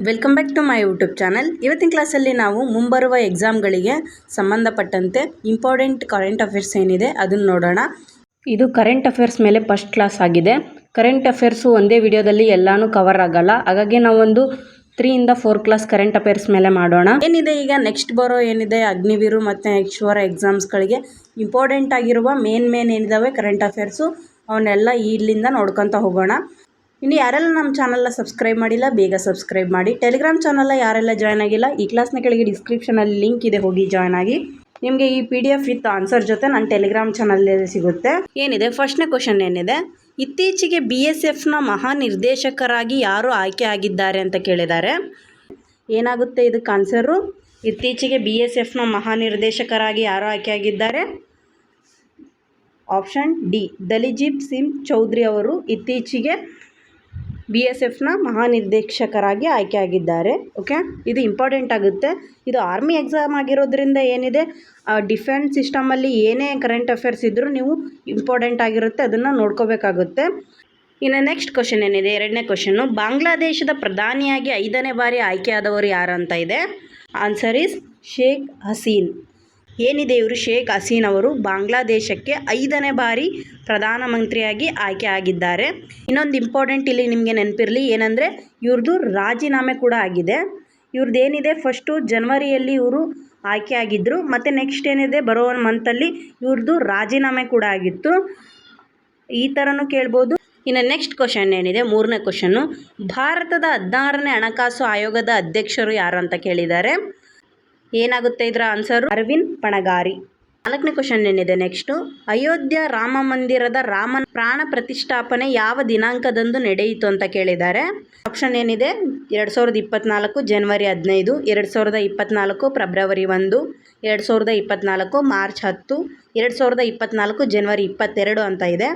Welcome back to my YouTube channel. ಇವತ್ತಿನ ಕ್ಲಾಸಲ್ಲಿ ನಾವು ಮುಂಬರುವ ಎಕ್ಸಾಮ್ಗಳಿಗೆ ಸಂಬಂಧಪಟ್ಟಂತೆ ಇಂಪಾರ್ಟೆಂಟ್ ಕರೆಂಟ್ ಅಫೇರ್ಸ್ ಏನಿದೆ ಅದನ್ನು ನೋಡೋಣ. ಇದು ಕರೆಂಟ್ ಅಫೇರ್ಸ್ ಮೇಲೆ ಫಸ್ಟ್ ಕ್ಲಾಸ್ ಆಗಿದೆ. ಕರೆಂಟ್ ಅಫೇರ್ಸು ಒಂದೇ ವಿಡಿಯೋದಲ್ಲಿ ಎಲ್ಲಾನು ಕವರ್ ಆಗಲ್ಲ, ಹಾಗಾಗಿ ನಾವೊಂದು 3 ಇಂದ 4 ಕ್ಲಾಸ್ ಕರೆಂಟ್ ಅಫೇರ್ಸ್ ಮೇಲೆ ಮಾಡೋಣ. ಏನಿದೆ ಈಗ ನೆಕ್ಸ್ಟ್ ಬರೋ ಏನಿದೆ ಅಗ್ನಿವೀರು ಮತ್ತು ನೆಕ್ಸ್ಟ್ ಬರೋ ಎಕ್ಸಾಮ್ಸ್ಗಳಿಗೆ ಇಂಪಾರ್ಟೆಂಟ್ ಆಗಿರುವ ಮೇನ್ ಏನಿದಾವೆ ಕರೆಂಟ್ ಅಫೇರ್ಸು ಅವನ್ನೆಲ್ಲ ಇಲ್ಲಿಂದ ನೋಡ್ಕೊತ ಹೋಗೋಣ. ಇನ್ನು ಯಾರೆಲ್ಲ ನಮ್ಮ ಚಾನಲ್ನ ಸಬ್ಸ್ಕ್ರೈಬ್ ಮಾಡಿಲ್ಲ ಬೇಗ ಸಬ್ಸ್ಕ್ರೈಬ್ ಮಾಡಿ. ಟೆಲಿಗ್ರಾಮ್ ಚಾನಲ್ನ ಯಾರೆಲ್ಲ ಜಾಯ್ನ್ ಆಗಿಲ್ಲ ಈ ಕ್ಲಾಸ್ನ ಕೆಳಗೆ ಡಿಸ್ಕ್ರಿಪ್ಷನಲ್ಲಿ ಲಿಂಕ್ ಇದೆ, ಹೋಗಿ ಜಾಯ್ನ್ ಆಗಿ. ನಿಮಗೆ ಈ PDF ವಿತ್ ಆನ್ಸರ್ ಜೊತೆ ನನ್ನ ಟೆಲಿಗ್ರಾಮ್ ಚಾನಲಲ್ಲಿ ಸಿಗುತ್ತೆ. ಏನಿದೆ ಫಸ್ಟ್ನೇ ಕ್ವಶನ್ ಏನಿದೆ, ಇತ್ತೀಚೆಗೆ BSFನ ಮಹಾನಿರ್ದೇಶಕರಾಗಿ ಯಾರು ಆಯ್ಕೆ ಆಗಿದ್ದಾರೆ ಅಂತ ಕೇಳಿದ್ದಾರೆ. ಏನಾಗುತ್ತೆ ಇದಕ್ಕೆ ಆನ್ಸರು? ಇತ್ತೀಚೆಗೆ BSFನ ಮಹಾನಿರ್ದೇಶಕರಾಗಿ ಯಾರು ಆಯ್ಕೆ ಆಗಿದ್ದಾರೆ? ಆಪ್ಷನ್ ಡಿ, ದಲಿಜಿತ್ ಸಿಂಗ್ ಚೌಧರಿ ಅವರು ಇತ್ತೀಚೆಗೆ BSFನ ಮಹಾನಿರ್ದೇಶಕರಾಗಿ ಆಯ್ಕೆ ಆಗಿದ್ದಾರೆ. ಓಕೆ, ಇದು ಇಂಪಾರ್ಟೆಂಟ್ ಆಗುತ್ತೆ. ಇದು ಆರ್ಮಿ ಎಕ್ಸಾಮ್ ಆಗಿರೋದ್ರಿಂದ ಏನಿದೆ ಡಿಫೆನ್ಸ್ ಸಿಸ್ಟಮಲ್ಲಿ ಏನೇ ಕರೆಂಟ್ ಅಫೇರ್ಸ್ ಇದ್ದರೂ ನೀವು ಇಂಪಾರ್ಟೆಂಟ್ ಆಗಿರುತ್ತೆ, ಅದನ್ನು ನೋಡ್ಕೋಬೇಕಾಗುತ್ತೆ. ಇನ್ನು ನೆಕ್ಸ್ಟ್ ಕ್ವಶನ್ ಏನಿದೆ, ಎರಡನೇ ಕ್ವಶನ್ನು, ಬಾಂಗ್ಲಾದೇಶದ ಪ್ರಧಾನಿಯಾಗಿ 5ನೇ ಬಾರಿ ಆಯ್ಕೆಯಾದವರು ಯಾರು ಅಂತ ಇದೆ. Answer is Sheikh Haseen. ಏನಿದೆ ಇವರು ಶೇಖ್ ಹಸೀನ್ ಅವರು ಬಾಂಗ್ಲಾದೇಶಕ್ಕೆ 5ನೇ ಬಾರಿ ಪ್ರಧಾನಮಂತ್ರಿಯಾಗಿ ಆಯ್ಕೆ ಆಗಿದ್ದಾರೆ. ಇನ್ನೊಂದು ಇಂಪಾರ್ಟೆಂಟ್ ಇಲ್ಲಿ ನಿಮಗೆ ನೆನಪಿರಲಿ ಏನಂದರೆ ಇವ್ರದ್ದು ರಾಜೀನಾಮೆ ಕೂಡ ಆಗಿದೆ. ಇವ್ರದ್ದು ಏನಿದೆ ಫಸ್ಟು ಜನವರಿಯಲ್ಲಿ ಇವರು ಆಯ್ಕೆ ಆಗಿದ್ದರು, ಮತ್ತು ನೆಕ್ಸ್ಟ್ ಏನಿದೆ ಬರೋ ಮಂತಲ್ಲಿ ಇವ್ರದ್ದು ರಾಜೀನಾಮೆ ಕೂಡ ಆಗಿತ್ತು. ಈ ಥರನೂ ಕೇಳ್ಬೋದು. ಇನ್ನು ನೆಕ್ಸ್ಟ್ ಕ್ವಶನ್ ಏನಿದೆ, ಮೂರನೇ ಕ್ವಶನ್ನು, ಭಾರತದ 16ನೇ ಹಣಕಾಸು ಆಯೋಗದ ಅಧ್ಯಕ್ಷರು ಯಾರು ಅಂತ ಕೇಳಿದ್ದಾರೆ. ಏನಾಗುತ್ತೆ ಇದರ ಆನ್ಸರು? ಅರವಿಂದ್ ಪಣಗಾರಿ. 4ನೇ ಕ್ವಶನ್ ಏನಿದೆ ನೆಕ್ಸ್ಟು, ಅಯೋಧ್ಯ ರಾಮ ಮಂದಿರದ ರಾಮನ ಪ್ರಾಣ ಪ್ರತಿಷ್ಠಾಪನೆ ಯಾವ ದಿನಾಂಕದಂದು ನಡೆಯಿತು ಅಂತ ಕೇಳಿದ್ದಾರೆ. ಆಪ್ಷನ್ ಏನಿದೆ, 2024 ಜನವರಿ 15, 2024 ಫೆಬ್ರವರಿ 1, 2024 ಮಾರ್ಚ್ 10, 2024 ಜನವರಿ 22 ಅಂತ ಇದೆ.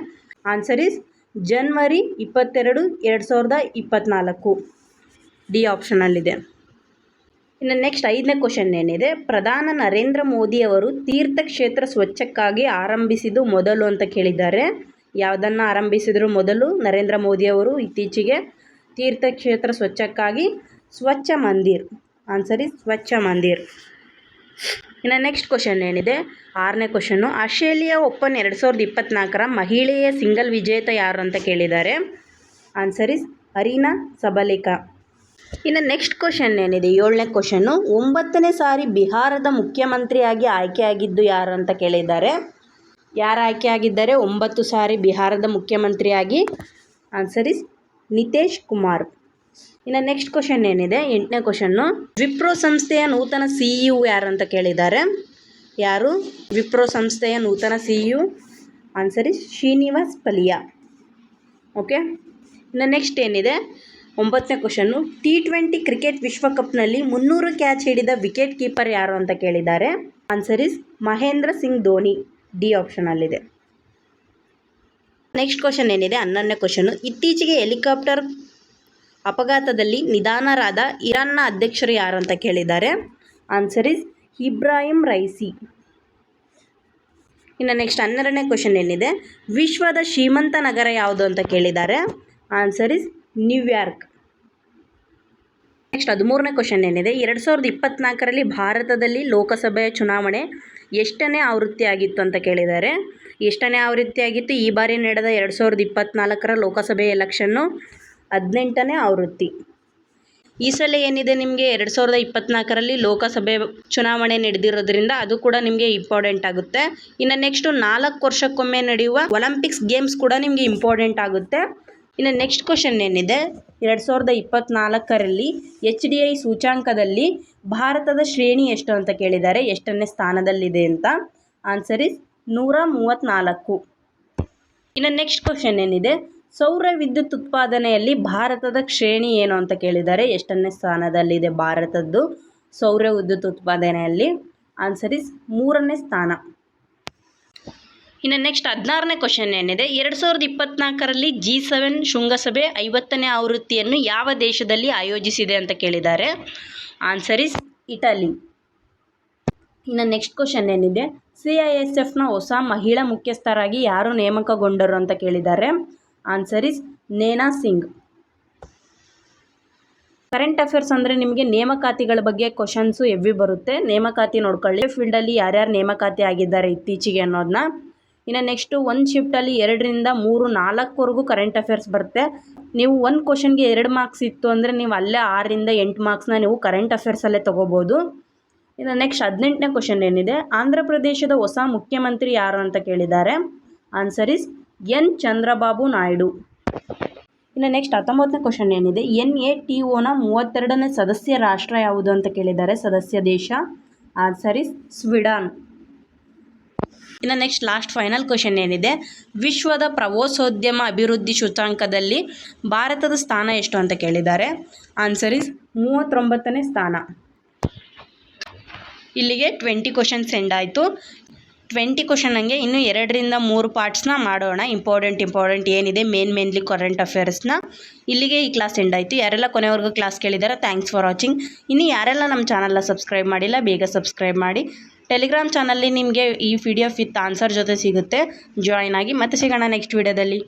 Answer is January 22, 2024. ಡಿ ಆಪ್ಷನಲ್ಲಿದೆ. ಇನ್ನು ನೆಕ್ಸ್ಟ್ 5ನೇ ಕ್ವಶನ್ ಏನಿದೆ, ಪ್ರಧಾನ ನರೇಂದ್ರ ಮೋದಿಯವರು ತೀರ್ಥಕ್ಷೇತ್ರ ಸ್ವಚ್ಛಕ್ಕಾಗಿ ಆರಂಭಿಸಿದ್ದು ಮೊದಲು ಅಂತ ಕೇಳಿದ್ದಾರೆ. ಯಾವುದನ್ನು ಆರಂಭಿಸಿದ್ರು ಮೊದಲು ನರೇಂದ್ರ ಮೋದಿಯವರು ಇತ್ತೀಚೆಗೆ? ತೀರ್ಥಕ್ಷೇತ್ರ ಸ್ವಚ್ಛಕ್ಕಾಗಿ ಸ್ವಚ್ಛ ಮಂದಿರ್. ಆನ್ಸರ್ ಈಸ್ ಸ್ವಚ್ಛ ಮಂದಿರ್. ಇನ್ನು ನೆಕ್ಸ್ಟ್ ಕ್ವಶನ್ ಏನಿದೆ, 6ನೇ ಕ್ವಶನ್ನು, ಆಸ್ಟ್ರೇಲಿಯಾ ಓಪನ್ 2024 ಮಹಿಳೆಯ ಸಿಂಗಲ್ ವಿಜೇತ ಯಾರು ಅಂತ ಕೇಳಿದ್ದಾರೆ. Answer is Aryna Sabalenka. ಇನ್ನು ನೆಕ್ಸ್ಟ್ ಕ್ವಶನ್ ಏನಿದೆ, 7ನೇ ಕ್ವಶನ್ನು, 9ನೇ ಸಾರಿ ಬಿಹಾರದ ಮುಖ್ಯಮಂತ್ರಿಯಾಗಿ ಆಯ್ಕೆಯಾಗಿದ್ದು ಯಾರು ಅಂತ ಕೇಳಿದ್ದಾರೆ. ಯಾರು ಆಯ್ಕೆ ಆಗಿದ್ದಾರೆ 9 ಸಾರಿ ಬಿಹಾರದ ಮುಖ್ಯಮಂತ್ರಿಯಾಗಿ? Answer is Nitish Kumar. ಇನ್ನು ನೆಕ್ಸ್ಟ್ ಕ್ವಶನ್ ಏನಿದೆ, 8ನೇ ಕ್ವಶನ್ನು, ವಿಪ್ರೋ ಸಂಸ್ಥೆಯ ನೂತನ CEO ಯಾರು ಅಂತ ಕೇಳಿದ್ದಾರೆ. ಯಾರು ವಿಪ್ರೋ ಸಂಸ್ಥೆಯ ನೂತನ CEO? Answer is Srinivas Pallia. Okay, ಇನ್ನು ನೆಕ್ಸ್ಟ್ ಏನಿದೆ, 9ನೇ ಕ್ವಶನ್ನು, T20 ಕ್ರಿಕೆಟ್ ವಿಶ್ವಕಪ್ನಲ್ಲಿ 300 ಕ್ಯಾಚ್ ಹಿಡಿದ ವಿಕೆಟ್ ಕೀಪರ್ ಯಾರು ಅಂತ ಕೇಳಿದ್ದಾರೆ. Answer is Mahendra Singh Dhoni. D ಆಪ್ಷನಲ್ಲಿದೆ. ನೆಕ್ಸ್ಟ್ ಕ್ವಶನ್ ಏನಿದೆ, 11ನೇ ಕ್ವಶನ್ನು, ಇತ್ತೀಚೆಗೆ ಹೆಲಿಕಾಪ್ಟರ್ ಅಪಘಾತದಲ್ಲಿ ನಿಧನರಾದ ಇರಾನ್ನ ಅಧ್ಯಕ್ಷರು ಯಾರು ಅಂತ ಕೇಳಿದ್ದಾರೆ. Answer is Ebrahim Raisi. ಇನ್ನು ನೆಕ್ಸ್ಟ್ 12ನೇ ಕ್ವಶನ್ ಏನಿದೆ, ವಿಶ್ವದ ಶ್ರೀಮಂತ ನಗರ ಯಾವುದು ಅಂತ ಕೇಳಿದ್ದಾರೆ. Answer is New York. ನೆಕ್ಸ್ಟ್ 13ನೇ ಕ್ವಶನ್ ಏನಿದೆ, 2024 ಭಾರತದಲ್ಲಿ ಲೋಕಸಭೆಯ ಚುನಾವಣೆ ಎಷ್ಟನೇ ಆವೃತ್ತಿ ಆಗಿತ್ತು ಅಂತ ಕೇಳಿದ್ದಾರೆ. ಎಷ್ಟನೇ ಆವೃತ್ತಿ ಆಗಿತ್ತು? ಈ ಬಾರಿ ನಡೆದ 2024 ಲೋಕಸಭೆ ಎಲೆಕ್ಷನ್ನು 18ನೇ ಆವೃತ್ತಿ. ಈ ಸಲ ಏನಿದೆ ನಿಮಗೆ 2024 ಲೋಕಸಭೆ ಚುನಾವಣೆ ನಡೆದಿರೋದ್ರಿಂದ ಅದು ಕೂಡ ನಿಮಗೆ ಇಂಪಾರ್ಟೆಂಟ್ ಆಗುತ್ತೆ. ಇನ್ನು ನೆಕ್ಸ್ಟು 4 ವರ್ಷಕ್ಕೊಮ್ಮೆ ನಡೆಯುವ ಒಲಿಂಪಿಕ್ಸ್ ಗೇಮ್ಸ್ ಕೂಡ ನಿಮಗೆ ಇಂಪಾರ್ಟೆಂಟ್ ಆಗುತ್ತೆ. ಇನ್ನು ನೆಕ್ಸ್ಟ್ ಕ್ವಶನ್ ಏನಿದೆ, 2024 HDI ಸೂಚ್ಯಂಕದಲ್ಲಿ ಭಾರತದ ಶ್ರೇಣಿ ಎಷ್ಟು ಅಂತ ಕೇಳಿದ್ದಾರೆ. ಎಷ್ಟನೇ ಸ್ಥಾನದಲ್ಲಿದೆ ಅಂತ? Answer is 134. ಇನ್ನು ನೆಕ್ಸ್ಟ್ ಕ್ವಶನ್ ಏನಿದೆ, ಸೌರ ವಿದ್ಯುತ್ ಉತ್ಪಾದನೆಯಲ್ಲಿ ಭಾರತದ ಶ್ರೇಣಿ ಏನು ಅಂತ ಕೇಳಿದ್ದಾರೆ. ಎಷ್ಟನೇ ಸ್ಥಾನದಲ್ಲಿದೆ ಭಾರತದ್ದು ಸೌರ ವಿದ್ಯುತ್ ಉತ್ಪಾದನೆಯಲ್ಲಿ? ಆನ್ಸರ್ ಈಸ್ 3ನೇ ಸ್ಥಾನ. ಇನ್ನು ನೆಕ್ಸ್ಟ್ 16ನೇ ಕ್ವಶನ್ ಏನಿದೆ, 2024 G7 ಶೃಂಗಸಭೆ 50ನೇ ಆವೃತ್ತಿಯನ್ನು ಯಾವ ದೇಶದಲ್ಲಿ ಆಯೋಜಿಸಿದೆ ಅಂತ ಕೇಳಿದ್ದಾರೆ. Answer is Italy. ಇನ್ನು ನೆಕ್ಸ್ಟ್ ಕ್ವಶನ್ ಏನಿದೆ, CISFನ ಹೊಸ ಮಹಿಳಾ ಮುಖ್ಯಸ್ಥರಾಗಿ ಯಾರು ನೇಮಕಗೊಂಡರು ಅಂತ ಕೇಳಿದ್ದಾರೆ. Answer is Nina Singh. Current affairs ಅಂದರೆ ನಿಮಗೆ ನೇಮಕಾತಿಗಳ ಬಗ್ಗೆ ಕ್ವಶನ್ಸು ಹೆವಿ ಬರುತ್ತೆ. ನೇಮಕಾತಿ ನೋಡ್ಕೊಳ್ಳಿ, ಫೀಲ್ಡಲ್ಲಿ ಯಾರ್ಯಾರು ನೇಮಕಾತಿ ಆಗಿದ್ದಾರೆ ಇತ್ತೀಚೆಗೆ ಅನ್ನೋದನ್ನ. ಇನ್ನು ನೆಕ್ಸ್ಟು ಒಂದು ಶಿಫ್ಟಲ್ಲಿ 2ರಿಂದ 3, 4ವರೆಗೂ ಕರೆಂಟ್ ಅಫೇರ್ಸ್ ಬರುತ್ತೆ. ನೀವು ಒಂದು ಕ್ವಶನ್ಗೆ 2 ಮಾರ್ಕ್ಸ್ ಇತ್ತು ಅಂದರೆ ನೀವು ಅಲ್ಲೇ 6ರಿಂದ 8 ಮಾರ್ಕ್ಸ್ನ ನೀವು ಕರೆಂಟ್ ಅಫೇರ್ಸಲ್ಲೇ ತೊಗೋಬೋದು. ಇನ್ನು ನೆಕ್ಸ್ಟ್ 18ನೇ ಕ್ವಶನ್ ಏನಿದೆ, ಆಂಧ್ರ ಪ್ರದೇಶದ ಹೊಸ ಮುಖ್ಯಮಂತ್ರಿ ಯಾರು ಅಂತ ಕೇಳಿದ್ದಾರೆ. Answer is N Chandrababu Naidu. ಇನ್ನು ನೆಕ್ಸ್ಟ್ 19ನೇ ಕ್ವಶನ್ ಏನಿದೆ, NATOನ 32ನೇ ಸದಸ್ಯ ರಾಷ್ಟ್ರ ಯಾವುದು ಅಂತ ಕೇಳಿದ್ದಾರೆ, ಸದಸ್ಯ ದೇಶ. Answer is Sweden. ಇನ್ನು ನೆಕ್ಸ್ಟ್ ಲಾಸ್ಟ್ ಫೈನಲ್ ಕ್ವಶನ್ ಏನಿದೆ, ವಿಶ್ವದ ಪ್ರವಾಸೋದ್ಯಮ ಅಭಿವೃದ್ಧಿ ಸೂಚ್ಯಂಕದಲ್ಲಿ ಭಾರತದ ಸ್ಥಾನ ಎಷ್ಟು ಅಂತ ಕೇಳಿದ್ದಾರೆ. ಆನ್ಸರ್ ಇಸ್ 39ನೇ ಸ್ಥಾನ. ಇಲ್ಲಿಗೆ 20 ಕ್ವಶನ್ಸ್ ಎಂಡ್ ಆಯಿತು. 20 ಕ್ವಶನ್ ಹಂಗೆ ಇನ್ನೂ 2ರಿಂದ 3 ಪಾರ್ಟ್ಸ್ನ ಮಾಡೋಣ. ಇಂಪಾರ್ಟೆಂಟ್ ಏನಿದೆ ಮೇನ್ಲಿ ಕರೆಂಟ್ ಅಫೇರ್ಸ್ನ. ಇಲ್ಲಿಗೆ ಈ ಕ್ಲಾಸ್ ಎಂಡ್ ಆಯಿತು. ಯಾರೆಲ್ಲ ಕೊನೆವರೆಗೂ ಕ್ಲಾಸ್ ಕೇಳಿದ್ದಾರೆ ಥ್ಯಾಂಕ್ಸ್ ಫಾರ್ ವಾಚಿಂಗ್. ಇನ್ನು ಯಾರೆಲ್ಲ ನಮ್ಮ ಚಾನಲ್ನ ಸಬ್ಸ್ಕ್ರೈಬ್ ಮಾಡಿಲ್ಲ ಬೇಗ ಸಬ್ಸ್ಕ್ರೈಬ್ ಮಾಡಿ. ಟೆಲಿಗ್ರಾಮ್ ಚಾನಲ್ಲಿ ನಿಮಗೆ ಈ PDF ವಿತ್ ಆನ್ಸರ್ ಜೊತೆ ಸಿಗುತ್ತೆ, ಜಾಯ್ನ್ ಆಗಿ. ಮತ್ತೆ ಸಿಗೋಣ ನೆಕ್ಸ್ಟ್ ವೀಡಿಯೋದಲ್ಲಿ.